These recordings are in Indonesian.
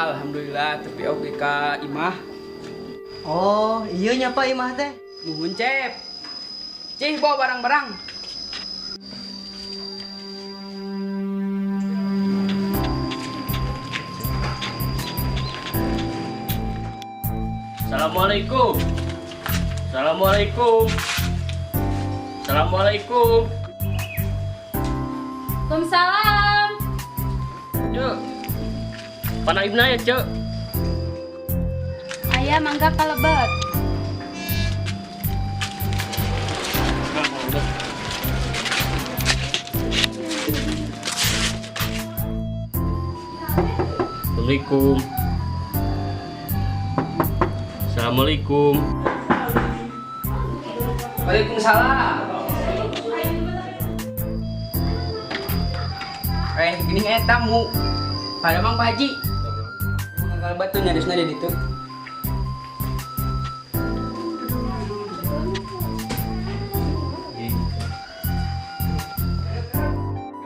Alhamdulillah tapi oke ka Imah. Oh, iya nya Pak Imah teh. Nuhun Cep. Cih bawa barang-barang. Assalamualaikum. Assalamualaikum. Assalamualaikum. Waalaikumsalam. Cuk. Panaibna ya, Cuk. Ayah mangga kalebet. Assalamualaikum. Assalamualaikum. Waalaikumsalam. Gini tamu. Pada Mang Pak Haji. Kalau batu nyarisnya di situ.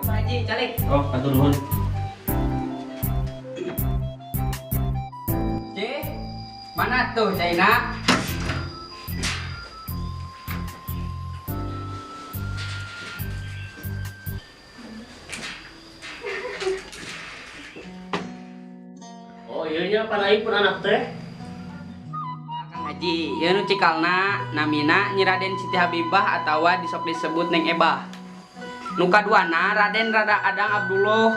Pak Haji, calik. Oh, atur nuhun. Mana tuh Zaina? Oh, iya nya panaib pun anak teh. Kang Haji, ieu nu cikalna namina Nyi Raden Siti Habibah atawa disok disebut Neng Ebah. Nu kaduana Raden Rada Adang Abdullah.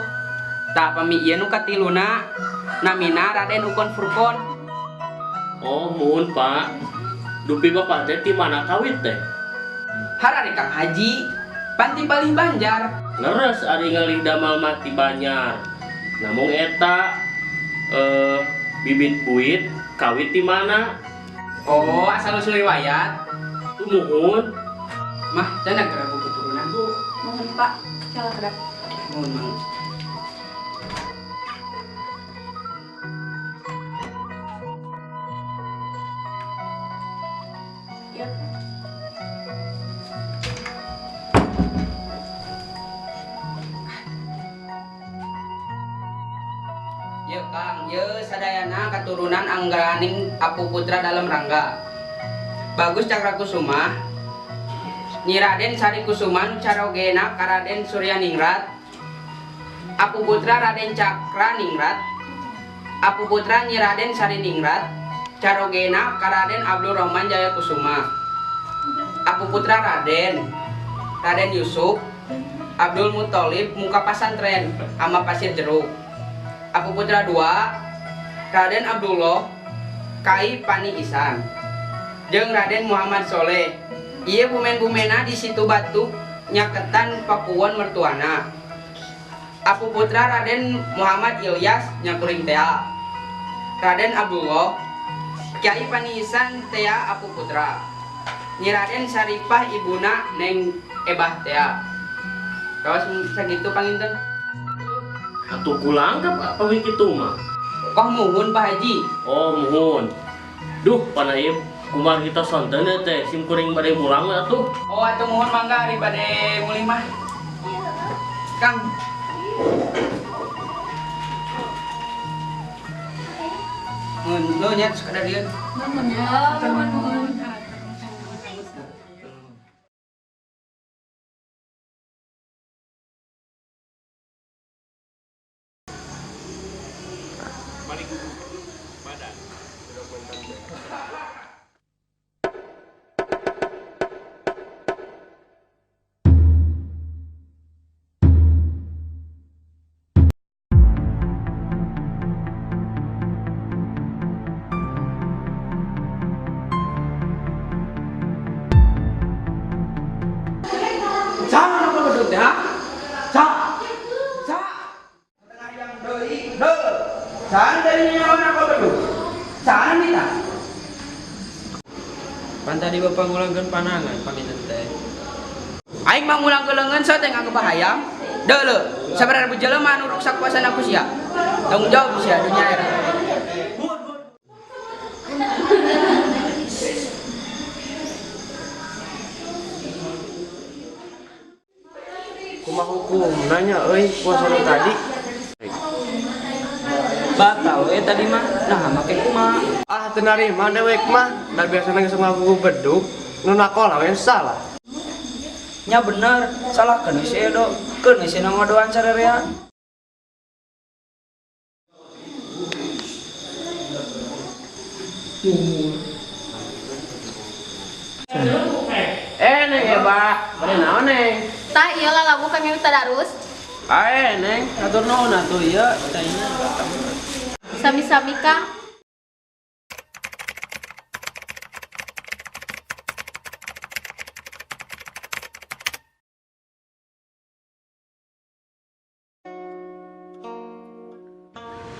Tah pami ieu nu katiluna namina Raden Ukon Furkon. Oh, mohon Pak. Dupi bapak teh ti mana kawit teh? Harare Kang Haji, panti Bali Banjar. Leres ari ngalih damal mati Banjar. Namun eta bibit buit kawit di mana? Oh, asal usul riwayat. Tuh mohon. Mah, cenah geura buku turunan, Bu. Mohon Pak, calak. Mohon, Mang. Ya. Ye Kang, ye sadayana katurunan anggaraning Apu Putra dalam rangga. Bagus Cakrakusuma. Nyi Raden Sari Kusuman carogena ka Raden Suryaningrat. Apu Putra Raden Cakra Ningrat. Apu Putra Nyi Raden Sari Ningrat carogena ka Raden Abdul Rahman Jaya Kusuma. Apu Putra Raden Yusuf Abdul Muthalib muka pasantren ama pasir jeruk. Apu Putra 2 Raden Abdullah Kai Pani Isan jeung Raden Muhammad Soleh. Ieu bumen-bumena di situ batu nyaketan pakuwon mertuana. Apu Putra Raden Muhammad Ilyas nyakuring tea. Raden Abdullah Kiai Pani Isan tea Apu Putra. Nyi Raden Saripah ibuna Neng Ebah tea. Kaos sakitu panginten. Atuh kulangkap apa kitu mah? Kok muhun Pak Haji? Oh, mohon. Duh, panaib kumaha kita sonten teh sim kuring bade mulang atuh. Oh, atuh muhun mangga ari bade mulih mah. Kang. Mun nya sekadar ieu. Mohon ya, mohon. Jangan apa bedug teh, ha? Sa. Sa. Tengah yang deui, deu. Saan dari nyawa apa bedug? Saan kita? Pan tadi Bapak ngulangkeun panangan panginten teh. Aing mah ngulang keuleungeun so teh nganggo bahayam. Deuleu, sabaraha jelema anu ruksak kuasana ku sia? Tanggung jawab sia dunya era. Kumaha hukum nanya euy puasa tadi? Batal tadi mah. Nah, make kumaha? Ah, tenari mah dewek mah. Da biasa nang ngaku beduk, nu nakola we salah. Nya bener, salah kan si Edo. Keun si nang ngadoan sarerea. Neng ya, Pak. Bade naon, Neng? Tah ieu labu kami tadarus. Neng, atur nuhun atuh ieu tanya. Sami-sami Kang.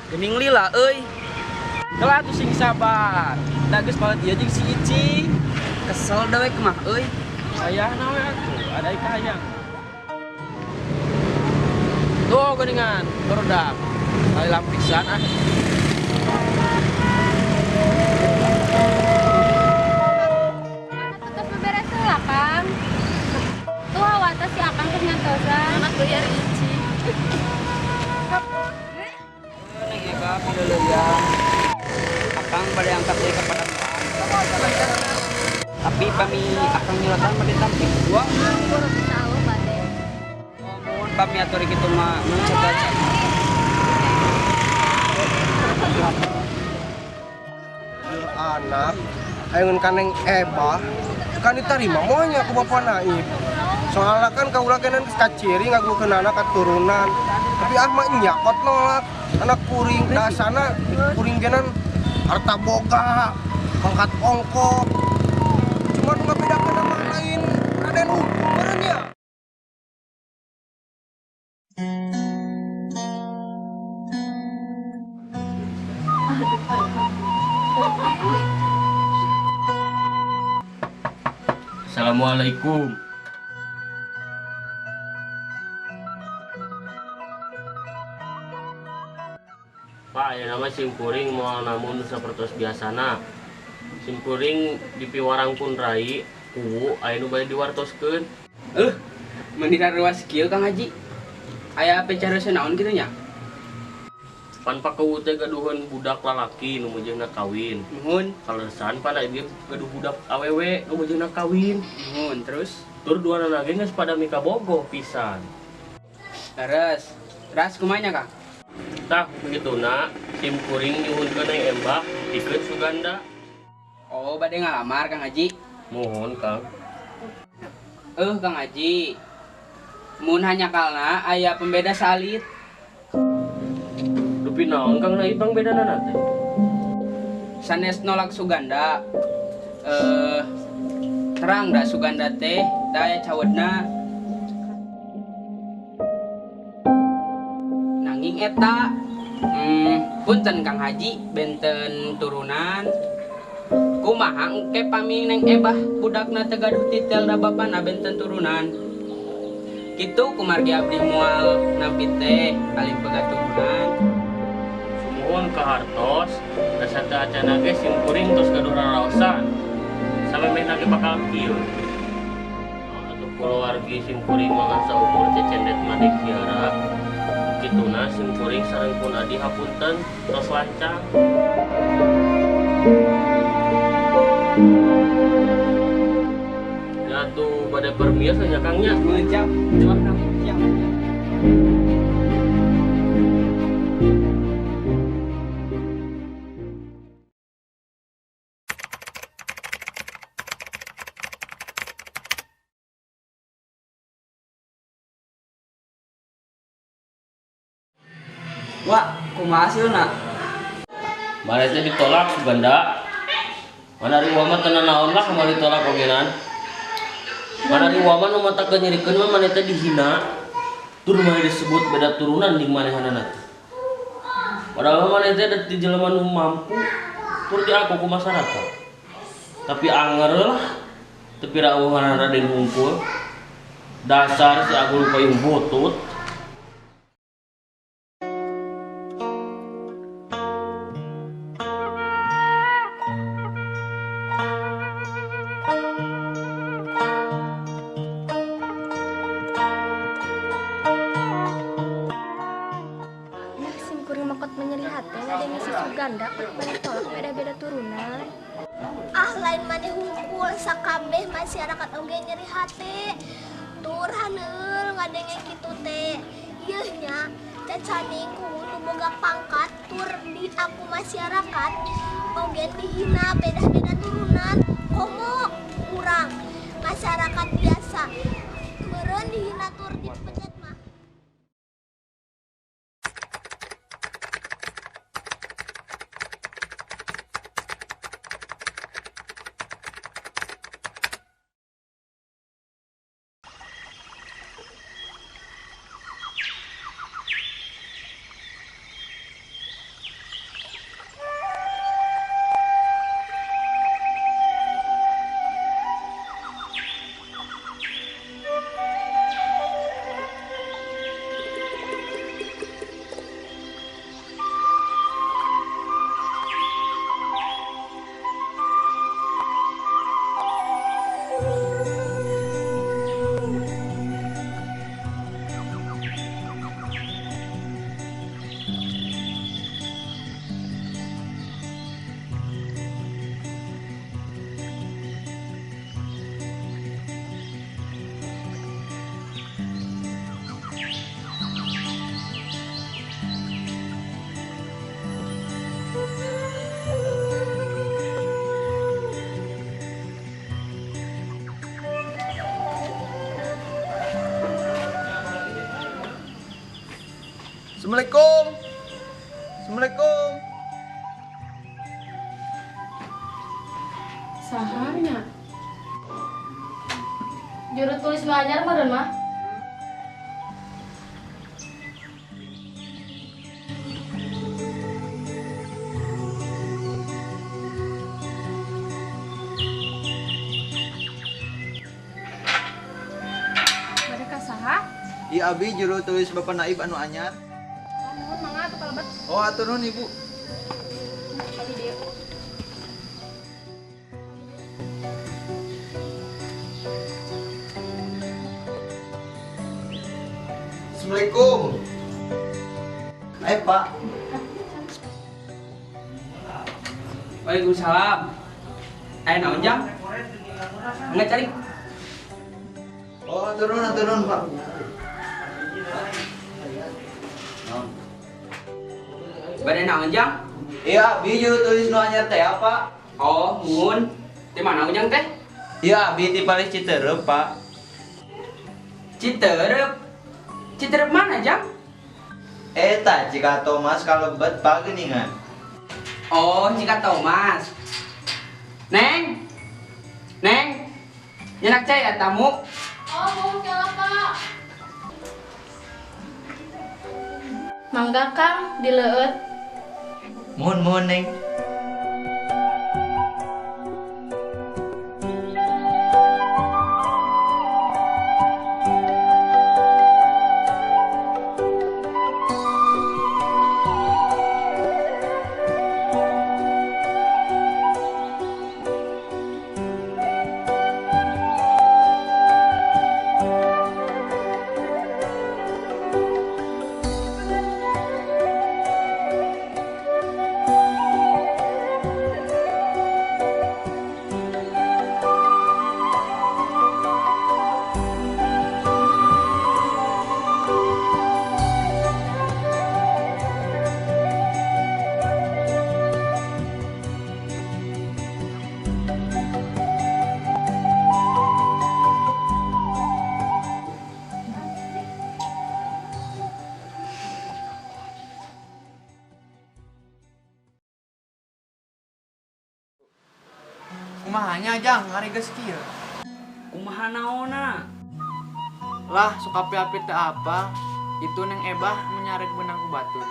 Gening lila euy. Heula atuh sing sabar. Da geus banget ieu jeung si Ici. Kesel dewek mah euy. Sayahna we atuh, ada ikayang. Tuh geningan, barudak. Kali lampisan ah. Tugas beberes heula Kang. Tuh hawata si Akang keur ngantosan. Anak bayar Ici. Neng Ega pileuleuyang. Akang bade angkat deui ka Padangpan. Tapi pami Akang nyulotan bade tampik. Wah, Tahu bade. mun pami atur kitu mah mun caca. Anak ayeun kaneng Eba kan diterima moalnya ku Bapak Naib. Soalnya kan kaula kenan geus kaciri ngagukeunana katurunan. Tapi ah mah nyakot nolak. Anak kuring dasana kuring genan harta boga, pangkat ongko. Cuma nu ngabedakeun nama lain Raden Untung meureun nya. Assalamualaikum. Pak, ya nama simkuring mau namun sapertos biasana. Simkuring di piwarang pun rai, kuwu aya nu bade diwartoskeun. Menira ruas kieu Kang Haji. Aya apecara senaon kitu nya? Pan pakuwu teh gaduhan budak lalaki nu mujengna kawin. Nuhun, Kalesan pan ieu gaduh budak awewe nu mujengna kawin. nuhun terus. Tur duana lagi geus pada mika bogoh pisan. Leres. Ras kumanya Kang? Tah begituna simkuring nyuhunkeun Neng Embah pikeun Suganda. Oh, bade ngalamar Kang Haji. Mohon Kang. Kang Haji. Mun hanya kalna aya pembeda salit. Dupi naon Kang na ibang bedana teh? Sanes nolak Suganda. Terang da Suganda teh daya cawedna. Nanging eta punten Kang Haji benten turunan. Kumaha engke pami Neng Ebah budakna teu gaduh titel da bapana benten turunan. Kitu kumargi abdi moal nampi teh alin pegaturunan. Sumuhun ka hartos, da sateu acana ge simkuring tos gaduh raraosan. Samemehna ge bakal kieu. Atuh kulawargi simkuring mangan saukur cecendet made kiara. Kituna simkuring sareng pun adi hapunten tos lancang. Ya tuh pada permias aja Kangnya. Mejap, coba Kang. Siap. Wah, kumaha sih nak? Mana teh ditolak Suganda. Mana ari wama tenan naon lah kemarin ditolak ogenan. Mana ari wama nu mata nyirikeun mah mana teh dihina. Tur mah disebut beda turunan di manehanana. Padahal mana teh di jelema nu mampu tur diaku ku masyarakat. Tapi anger lah tepi rawuhan Raden Hungkul. Dasar si Agul payung butut. Simkuring makot menyeri hati. ganda pada tolak beda-beda turunan. Ah lain maneh hungkul sakabeh masyarakat oge nyeri hate. Tur haneul ngadenge kitu teh. Ieu nya cacaning kudu boga pangkat tur di aku masyarakat oge dihina beda-beda turunan. Komo kurang masyarakat biasa meureun dihina tur dipencet mah. Assalamualaikum. Assalamualaikum. Saharnya juru tulis manyar meureun mah. Bade ka saha? Iya abi juru tulis Bapak Naib anu anyar. Nuhun mangga teu kalebet. Oh atur nuhun Ibu. Tadi dia. Assalamualaikum. Pak. Waalaikumsalam. Naon jang? Enggak cari. Oh atur nuhun Pak. Bade naon jang? Iya abi juru tulis nu anyar teh apa? Oh, muhun. Di mana ujang teh? Iya abi di Palis Citereup Pak. Citereup. Citereup mana jang? Eta jika Thomas kalebet Pak geuningan. Oh, jika Thomas. Neng. Neng. Nyenak cai ya tamu. Oh, mohon kala Pak. Mangga Kang dileueut. Mohon Neng. Kumahanya jang ngari geus kieu. Kumaha naona? Lah sok api-api teh apa? Itu neng Ebah menyarek benang ku batur.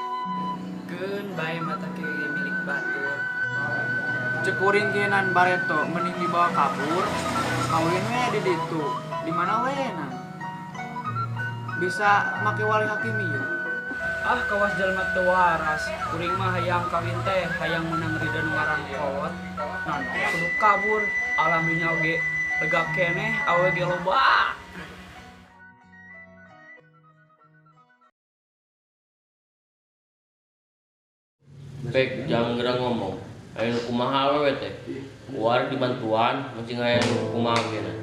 Keun bae mata ke milik batur. Cekuring kieunan bareto mending dibawa kabur. Kawin we di ditu. Di mana we na? Bisa make wali hakim ieu. Ah kawas jalma teu waras. Kuring mah hayang kawin teh, hayang menang ridho ngarang kawat. Nah, kudu kabur. Alaminya oge tegap keneh, awe ge loba. Pek jangan gerang ngomong. Ayo kumaha we teh. War dibantuan masih ngaya kumaha gini.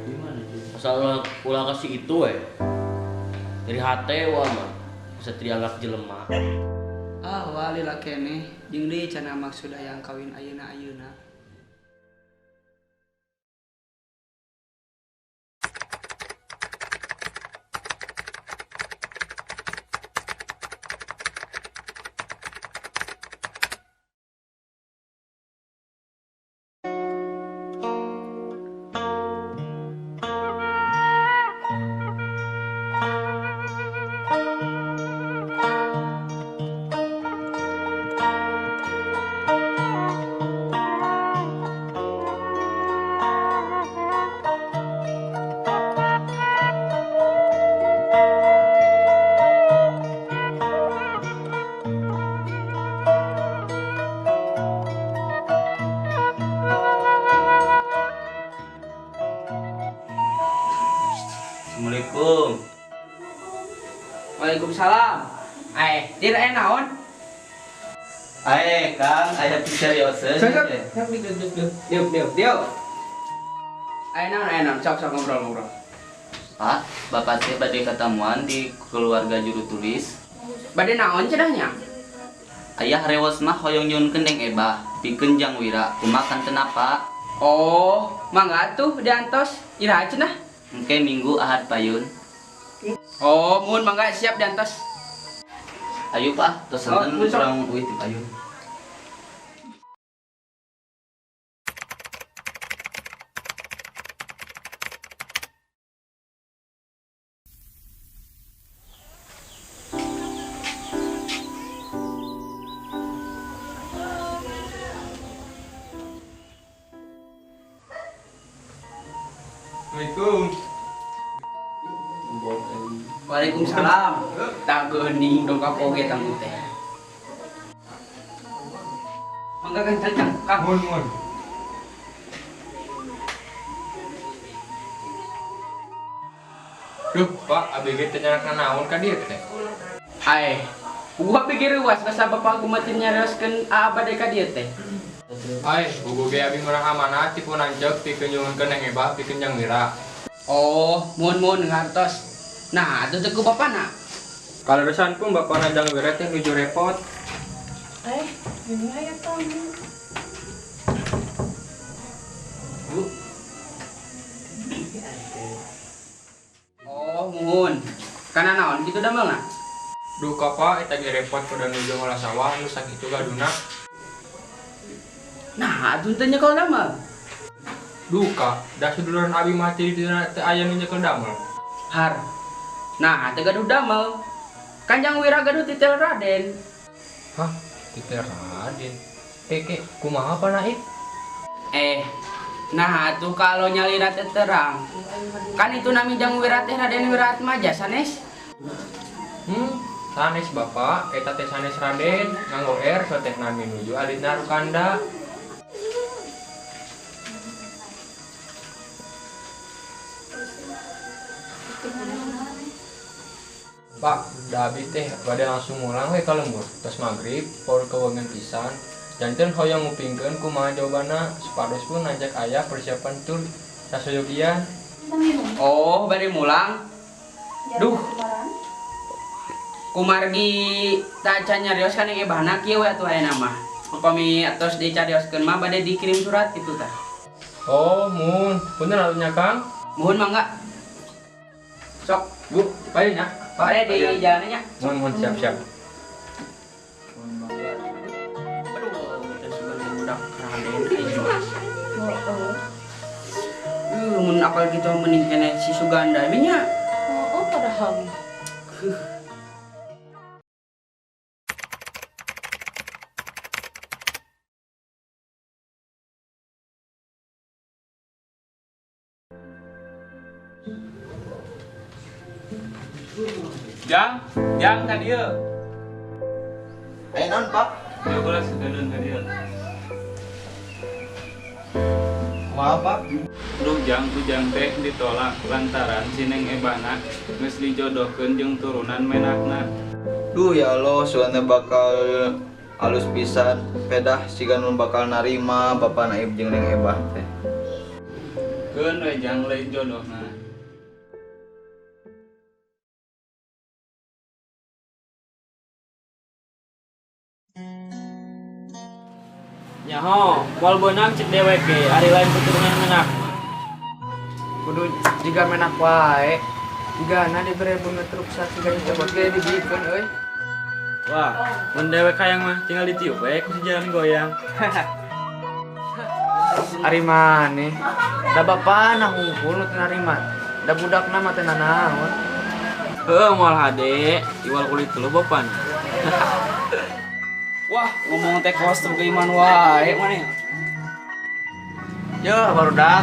Asal ulah kasih itu we. Dari hate wa mah bisa trianggap jelema. Ah wali lah kene jeung deui cenah maksud hayang kawin ayeuna-ayeuna. Assalamualaikum. Waalaikumsalam. Dir naon? Kang, aya seriusan. Diuk. Naon, sok ngobrol. Pak, Bapak teh bade ketemuan di keluarga juru tulis. Bade naon cenahnya? Ayah rewos mah hoyong nyunkeun deng Ebah, pikeun Jang Wira, kumakan kenapa? Oh, mangga tuh diantos iraha cenah. Engke Minggu Ahad payun. Oh, mun mangga siap diantos. Ayo Pak, tos Oh, senten besok. urang uih ti payun. Assalamualaikum. Waalaikumsalam. Tak geuning dong ka poge tanggu teh. Mangga kan Kang. Mun. Duh, Pak, ABG teh nyana naon ka dieu teh? Gua pikir ruas basa bapak gumatin nyarioskeun abade ka dieu teh. Bugu ge abi murah amanah tipu nancep pikeun nyunkeun neng Ebah pikeun Jang Wira. Oh, mun ngartos. Nah, atuh teh ku bapana. Kalau resan pun bapana Jang Wira teh nuju repot. Ini aya tamu. Oh, mun. Kana naon kitu damel na? Duh Pak, eta ge repot pada nuju ngolah sawah nu sakitu gaduna. Nah, atuh teh nyekel damel. Duh Kak, da seduluran abi mati di teh aya nu nyekel damel. Har. Nah, teh gaduh damel. Kanjang Wira gaduh titel Raden. Hah, titel Raden. Keke, kumaha apa naik? Nah tuh kalau nyalira teh terang. Kan itu nami Jang Wira teh Raden Wiratmaja sanes. Sanes Bapak, eta teh sanes Raden, nganggo R so teh nami nuju alitna Rukanda. Pak, da abi teh bade langsung mulang we ka lembur. Tos magrib, paul kewengen pisan. Janten hoyong ngupingkeun kumaha jawabana, supados pun ngajak ayah persiapan tur sasoyogian. Oh, bari mulang. Duh. Kumargi taca nyarios kan yang ibahna kieu atuh ayeuna mah. Upami atos dicarioskeun mah bade dikirim surat kitu tah. Oh, mun, punten atunya Kang. Muhun mangga. Sok, Bu, bae nya. pare di jalannya nya. Mun siap-siap. Aduh, teh sugan budak Raden ieu mah. Mun apal gitu mending kene si Suganda we nya. Oh, padahal. Jang ka dieu. Naon Pak? Dieu geus segeun ka dieu. Maaf Pak. Duh Jang teh ditolak lantaran si Neng Ebana geus dijodohkeun jeung turunan menakna. Duh ya Allah, soalnya bakal Halus pisan, pedah siga nun bakal narima Bapak Naib jeung Neng Ebah teh. Keun we jang lain jodohna. Nyaho, moal beunang cek dewek ge, ari lain keturunan menak. Kudu jika menak wae. Jigana dibere bunga truk sakiga dicabot ge dibikeun euy. Wah, mun dewek hayang mah tinggal ditiup we ku si jalan goyang. Ari maneh. Da bapana hungkul nu teu narima. Da budakna mah teu nanaon. Heuh moal hade, iwal kulit teu bopan. Wah, ngomong teh kos teu iman wae maneh. Yo, barudak.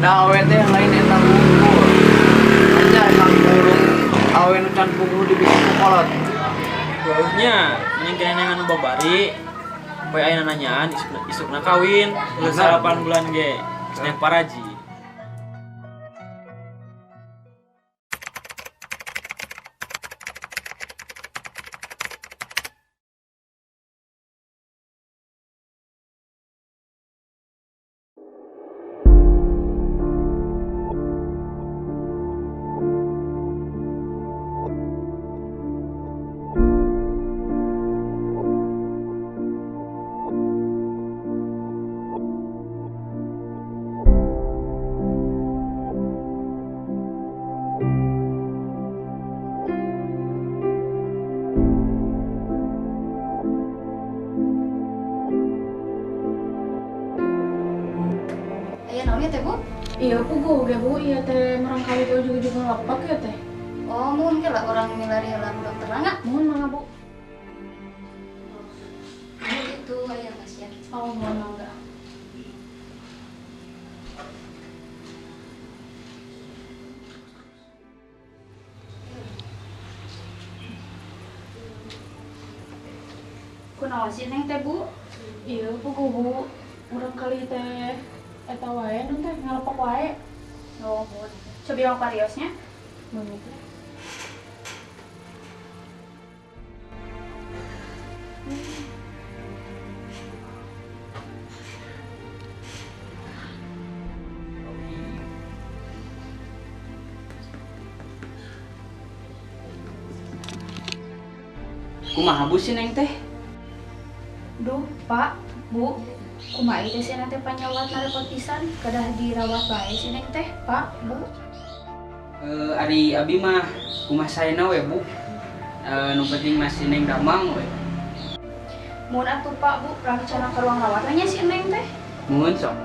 Da awe teh lain eta hungkul. Aja emang burung awe nu can punggu dibikin ku kolot. Geuhnya, mending kene anu babari. Poe ayeuna nanyaan isukna kawin, geus 8 bulan ge. Geus neng paraji. Teh Bu? Iya pugu ge Bu, iya teh merang kali teh juga ngelepak ya teh. Oh, mungkin lah orang milari lah dokter Rangga. Mohon mangga Bu. Itu aya Mas ya. Oh, mohon mangga. Kunaon sih Neng teh Bu? Iya pugu Bu, merang kali teh eta wae nu teh ngalepak wae. Oh, Bu. Coba yang variosnya. Mun teh. Kumaha Bu si Neng teh? Duh, Pak, Bu, kumaha ieu sih nanti panyawat narepot pisan, kedah dirawat bae si Neng teh, Pak, Bu. Ari abi mah kumaha saena we Bu. Nu penting masih Neng damang we. Mun atuh Pak, Bu, rencana ke ruang rawat nya si Neng teh. Mun sok.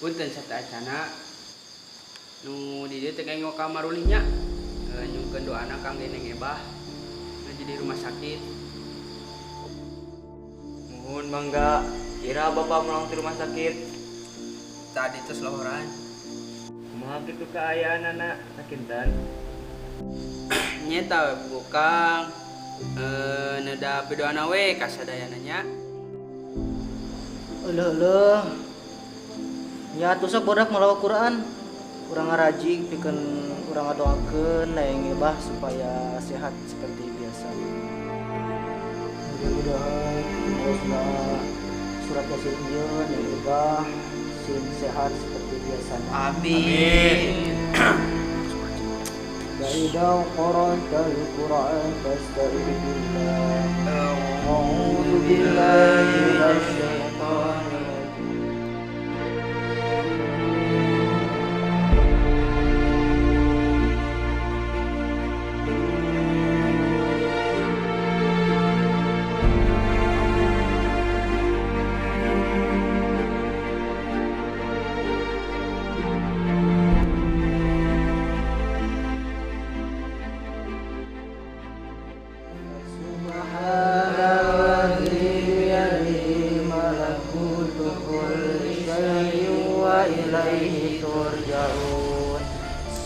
Punten satacana nu di dieu teh ngengok ka marulihnya. Nyungkeun doana kang Neng Ebah ngaji di rumah sakit. Mohon mangga, kira bapak melang di rumah sakit. Tadi tos lohoran. Kumaha kitu kaayaanana sakinten? Nyeta bukang neda bedoana we kasadayana nya. Leuh. Ya atuh sok bodak malawa Quran. Urang ngarajing pikeun urang ngadoakeun Neng Ebah supaya sehat seperti biasa. Mudah-mudahan maosna surat Yasin ieu Neng Ebah sin sehat seperti biasa. Amin. فإذا قرأت القرآن فاستعذ بالله أعوذ بالله من الشيطان الرجيم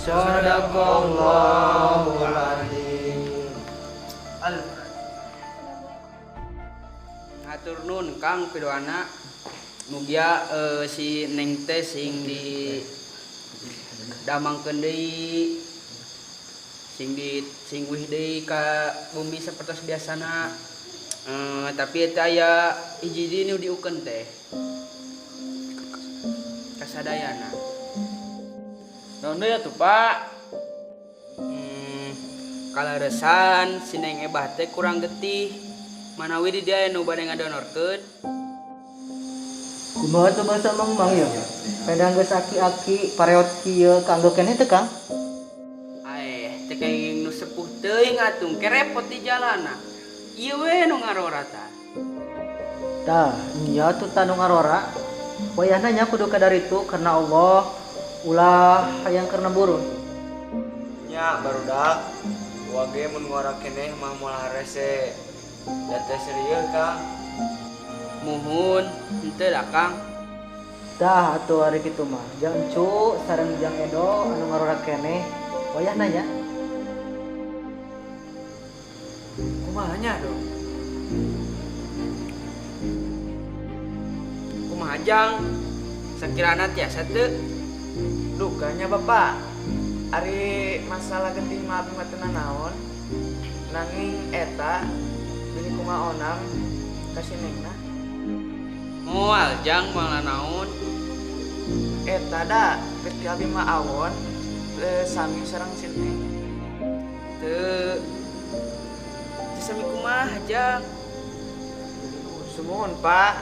Sadaqallahul adzim. Ngatur nun Kang pidoana mugia si Neng teh sing di damangkeun deui sing wih deui ka bumi sapertos biasana. Tapi eta aya hiji di nu diukeun teh kasadayana. Naon deui atuh Pak? Kalaresan si Neng Ebah teh kurang getih. Manawi di dia nu bade ngadonorkeun. Kumaha teu basa mang ya? Pedang geus aki-aki pareot kieu kanggo keneh teh Kang? Teh kenging nu sepuh teuing atuh ke repot di jalana. Ieu we nu ngarorata. Tah, nya tuh tanu ngarora. Wayahna nya kudu kadaritu karena Allah ulah hayang karena burun. Nya barudak, wage mun ngora keneh mah moal rese. Da teh serius Kang. Muhun henteu da Kang. Tah atuh ari kitu mah. Jang Cu sareng Jang Edo anu ngarora keneh. Wayahna nya. Kumaha nya dong? Kumaha Jang? Sakirana tiasa teu? Dukanya Bapak, ari masalah genting maaf mah teu naon. Nanging eta bini kumaha onam ka si Nengna. Moal Jang moal naon? Eta da geus abi mah awon sami sareng si Neng. Teu sami kumaha Jang? Sumuhun Pak,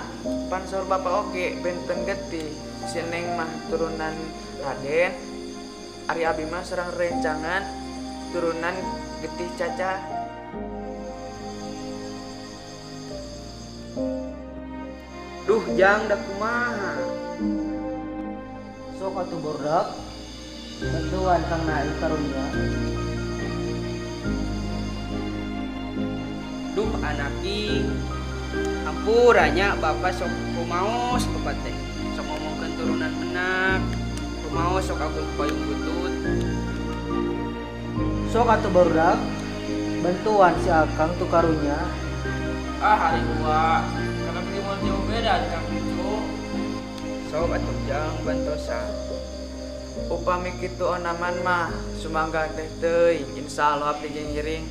pansor Bapak oge benten getih si Neng mah turunan Raden, ari abi mah sareng rencangan turunan getih Caca. Duh Jang da kumaha? Sok atuh bordak. Bantuan Kang Naif karunya. Duh anaki hampuranya Bapak sok kumaos Bapak teh. Sok ngomongkeun turunan menak. Kumaos sok aku payung butut. Sok atuh bordak. Bantuan si Akang tu karunya. Hari tua karena beli mau jauh beda Kang Cucu. Sok atuh Jang bantosan. Upami kitu onaman mah sumangga teh teuing insyaallah abdi ngiring.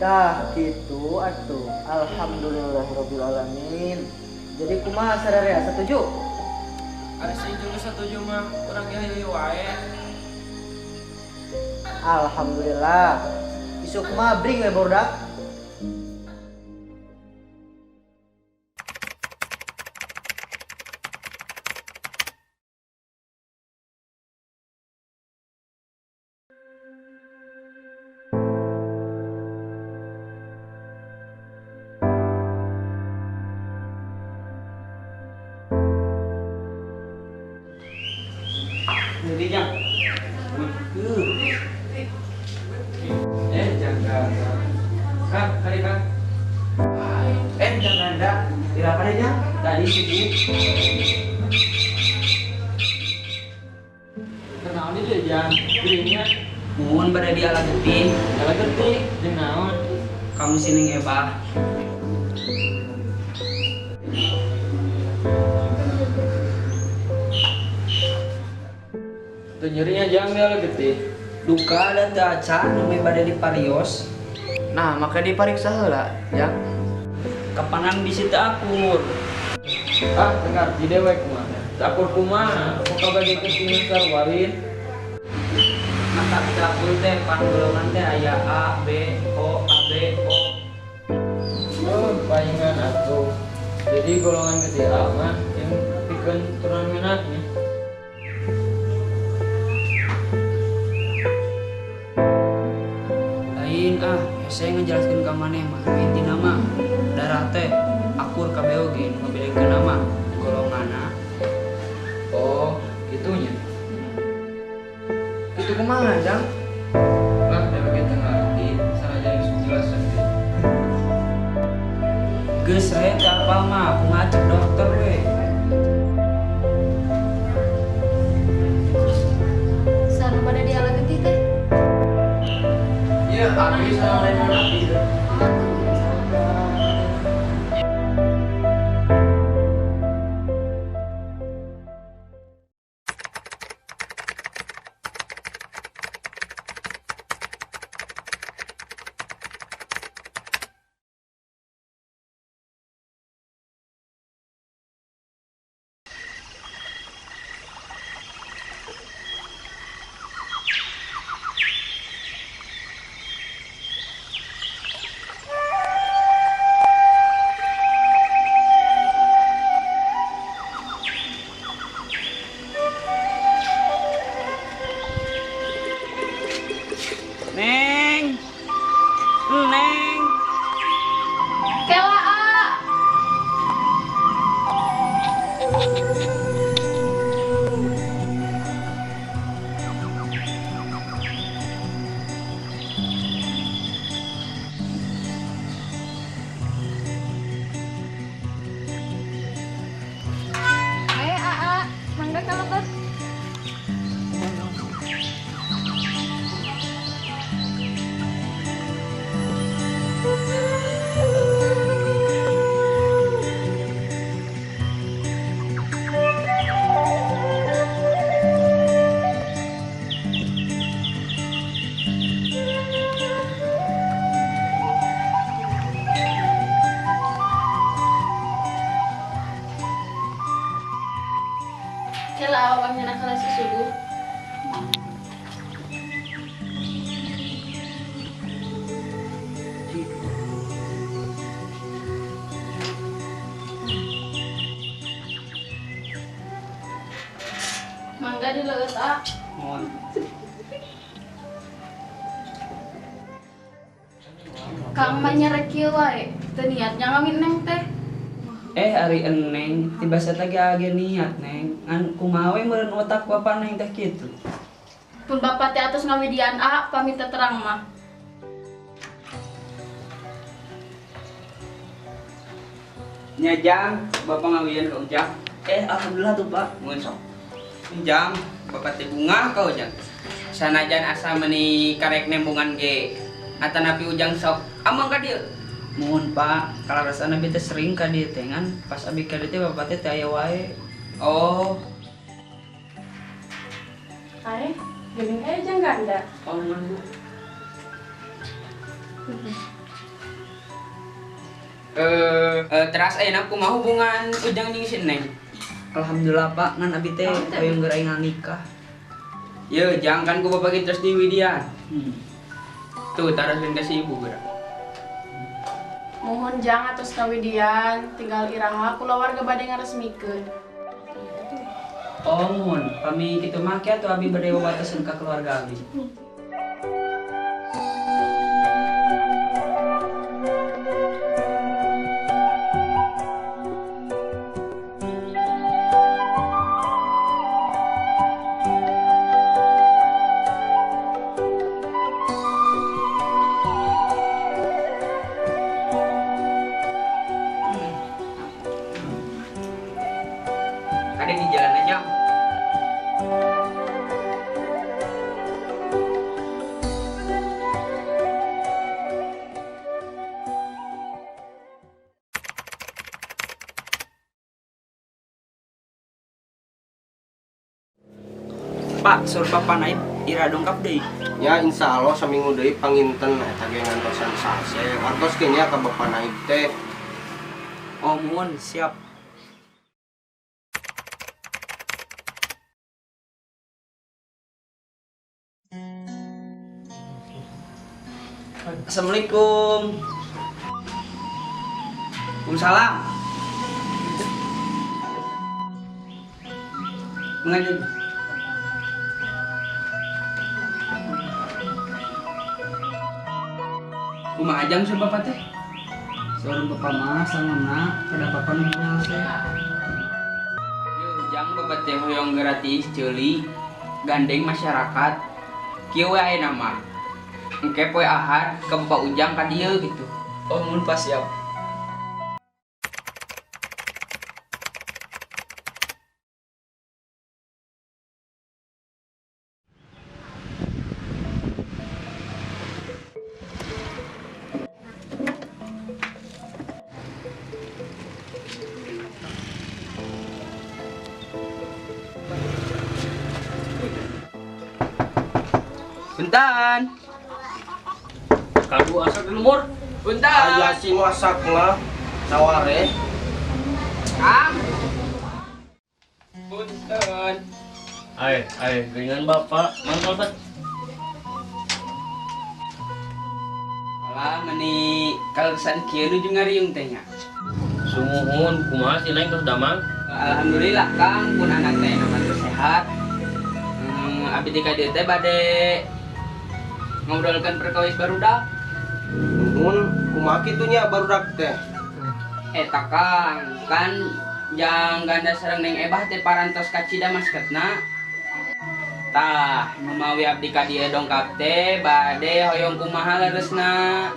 Tah gitu atuh. Alhamdulillahirabbil alamin. Jadi kumaha sararea setuju? Ari sing setuju mah urang ge hayu wae. Alhamdulillah. Isuk mah bring we bordak. getih jang. Jangan. Kang, kali Kang. Jangan ada. Dirapan aja. Tadi sibuk. Kenaon itu Jang? Dirinya Mohon pada dia ala getih. ala getih jeung naon? Kamu sining Eba. Tuh nyerinya Jang dia ala getih. Duka dan daca nami pada di parios. Nah, maka dipariksa heula, Jang. Kapanan di situ akur. Ah, dengar di dewek mah. Akur kumaha? Aku kabagi kesini sarwarin. Maka dapur teh panggolongan teh aya A, B, O, A, B, O. Oh, palingan atuh. Jadi golongan kecil A mah yang pikeun turunan menaknya. Lain saya ngejelaskeun ka maneh mah. Intina mah darah teh akur kabeh oge nu ngabedakeun nama golonganna. Oh, gitunya. Itu kumaha, Jang? Lah, da begitu ngarti, sanajan geus dijelaseun teh. Geus saya teh apal mah aku ngajak dokter we. Sarua pada dia ala getih teh. Iya, abi sama lain abi. Neng. Neng. Kela A. Ayo A, mangga kalebet. Kela awangnya nakala susugu. Mangga dileut A. Mohon. Kang mah nyerek kieu wae. Teu niatnya ngawin neng teh. Ari eneng tiba lagi age niat neng. Ngan kumaha we meureun otak bapa neng teh kitu. Pun bapak teh atos ngawidian A pamit teu terang mah. Nya Jang, bapak ngawian ka Ujang. Alhamdulillah tuh Pak. Mun sok. Ujang, bapak teh bunga ka Ujang. Sanajan asa meuni karek nembungan ge. Atanapi Ujang sok amang ka dieu. Mohon Pak, kalau rasana bete sering ka dieu teh ngan pas abi ka dieu teh bapak teh aya wae. Oh, Ay, geuning Jang ganda. oh mun. Teras ayeuna kumaha hubungan Ujang jeung si Neng? Alhamdulillah Pak, ngan abi teh hoyong geura ingal nikah. Ye, Jang kan ku bapak terus di Widian. Tuh, taraskeun ka si ibu geura. Mohon Jang atos kawidian, tinggal irang mah kulawarga bade ngaresmikeun. Oh, mun, kami kitu mah kieu atuh abi bade wawatesan ka keluarga abi. Kadang di jalan aja. Pak, suruh Papa naik ira dongkap deh. Ya insya Allah seminggu deui panginten eta ge ngantosan sase. Artos kenya ka Bapak naik teh. Oh, mohon siap. Assalamualaikum. Waalaikumsalam. Mengaji. Kumaha ajang sur Bapak teh? Sur Bapak mah sama kada apa-apa nu saya. Yo, jang Bapak teh hoyong gratis ceuli gandeng masyarakat. Kieu we aya nama. Engke poe Ahad ke Bapak Ujang ka dieu gitu. Oh, mun pas siap. Punten. Kagu asal di lumur. Punten. Aya si masak mah saware. Kang. Punten. Ai, dengan Bapak, mangkal bet. Alah meni kalsan kieu nu jeung ngariung teh nya. Sumuhun, kumaha si Neng geus damang? Alhamdulillah Kang, pun anak teh nama sehat. Abdi di ka dieu teh bade ngobrolkeun perkawis barudak. Mun kumaha kitu nya barudak teh? Eta Kang, kan jang ganda sareng Neng Ebah teh parantos ka Cidamaskeutna. Tah, mamawi abdi ka dieu dongkap teh bade hoyong kumaha leresna.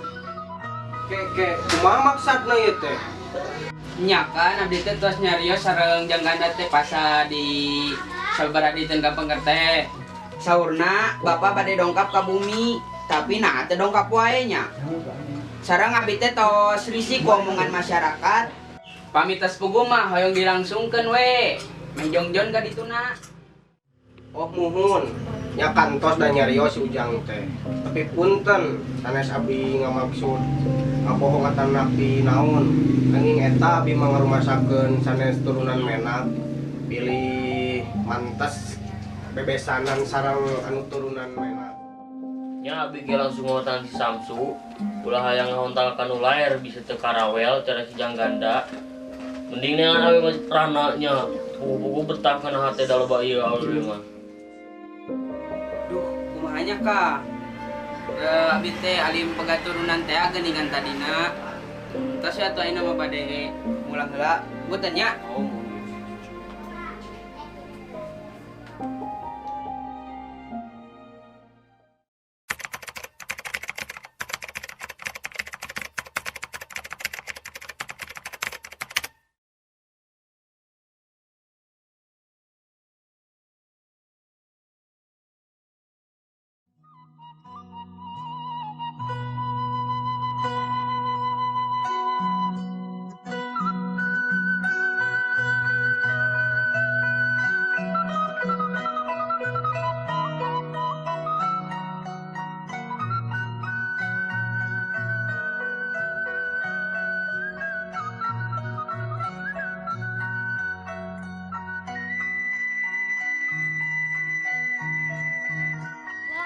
Ke kumaha maksudna ieu teh? Nya kan abdi teh tos nyarios sareng jang ganda teh pasa di sabaraha diteun ka pengker teh. Saurna Bapak bade dongkap ka bumi, tapi nah teh dongkap wae nya. Sareng abdi teh tos risih ku omongan masyarakat. Pamitos puguh mah hoyong dilangsungkeun we. Meh jongjon ka dituna. Oh muhun, nya kantos dan nyarios si Ujang teh. Tapi punten, sanes abdi ngamaksud ngabohongatan napi naon. Nanging eta abdi mangarumasakeun sanes turunan menak pilih mantes bebesanan sareng anu turunan menak. Nya abdi ge langsung ngotan si Samsu, ulah hayang ngahontalkan nu laer bisa teu karawel cara si Jangganda. Mending neangan awe rana nya, pugu-pugu betah kana hate da loba ieu awewe mah. Duh, kumahanya Kak? Abdi teh alim pegaturunan teh geuningan tadina. Tos atuh ayeuna mah bade mulang heula. Punten nya.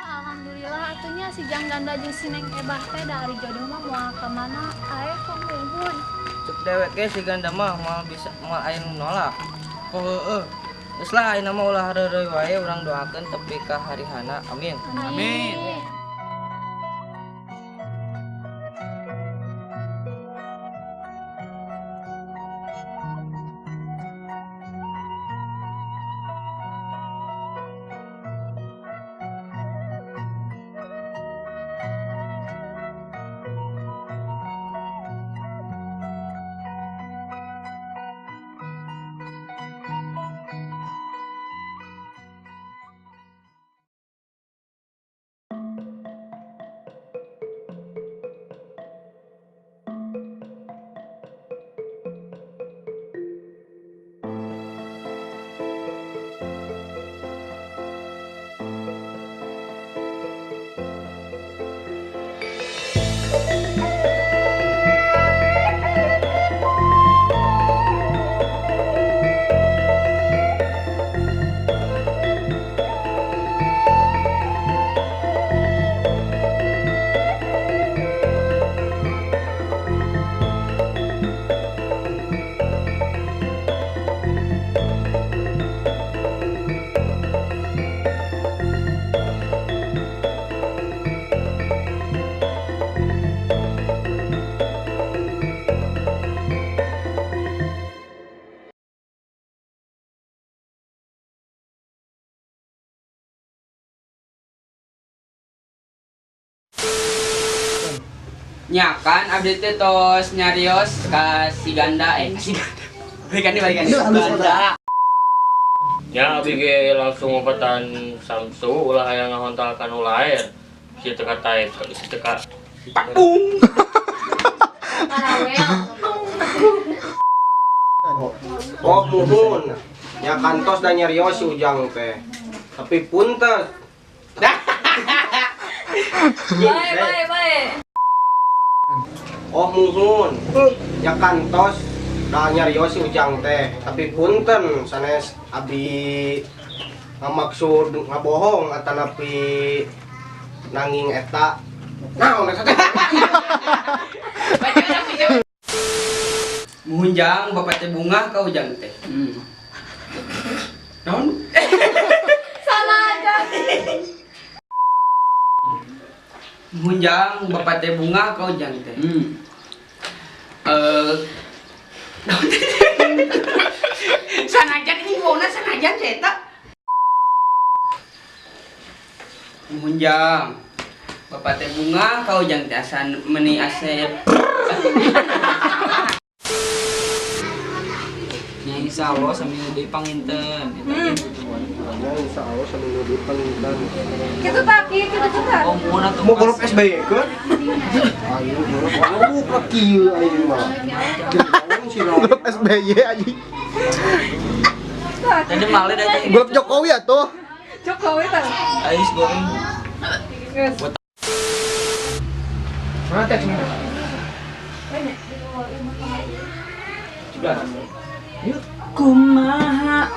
Alhamdulillah atunya si Jangganda jeung si Neng Ebah teh dari jodoh mah moal ka mana ae kong muhun. Cek dewek ge si ganda mah moal bisa moal aya nu nolak. Oh heueuh. Geus lah ayeuna mah ulah hareureuy wae urang doakeun tepi ka harihana. Amin. Amin. Nya kan abdi teh tos nyarios ka si ganda si ganda. Balikan ganda. Ya abdi ge langsung ngopatan Samsu ulah aya ngahontalkan ulah lain. Si teka tae si teka pakung. Oh muhun, nya kantos dan nyarios si Ujang teh. Tapi punten. Bae. Oh muhun, nya kantos dan nyarios si Ujang teh. Tapi punten sanes abdi ngamaksud ngabohong atanapi nanging eta. Naon eta teh? Muhunjang bapak teh bunga ka Ujang teh. Naon? Salah aja. Muhunjang bapak teh bunga ka Ujang teh. Sanajan ini bona sanajan eta. Muhunjang bapak teh bunga ka Ujang teh asan meuni asep. Insya Allah sambil di panginten. Insya Allah sambil di panginten. Kita taki, kita cepat. Mau golop SBY ke? Ayo golop buka kieu aing mah. Golop SBY anjing. Tadi male da aja. Golop Jokowi atuh. Jokowi tah. Ais goreng. Geus. Mana teh cuma? Kumaha.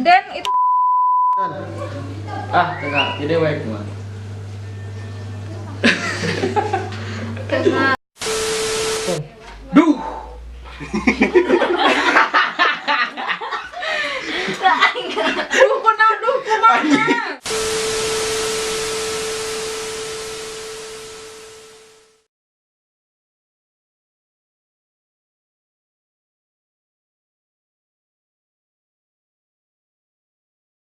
Den itu Tengah, jadi wae kumaha. Duh. kumaha.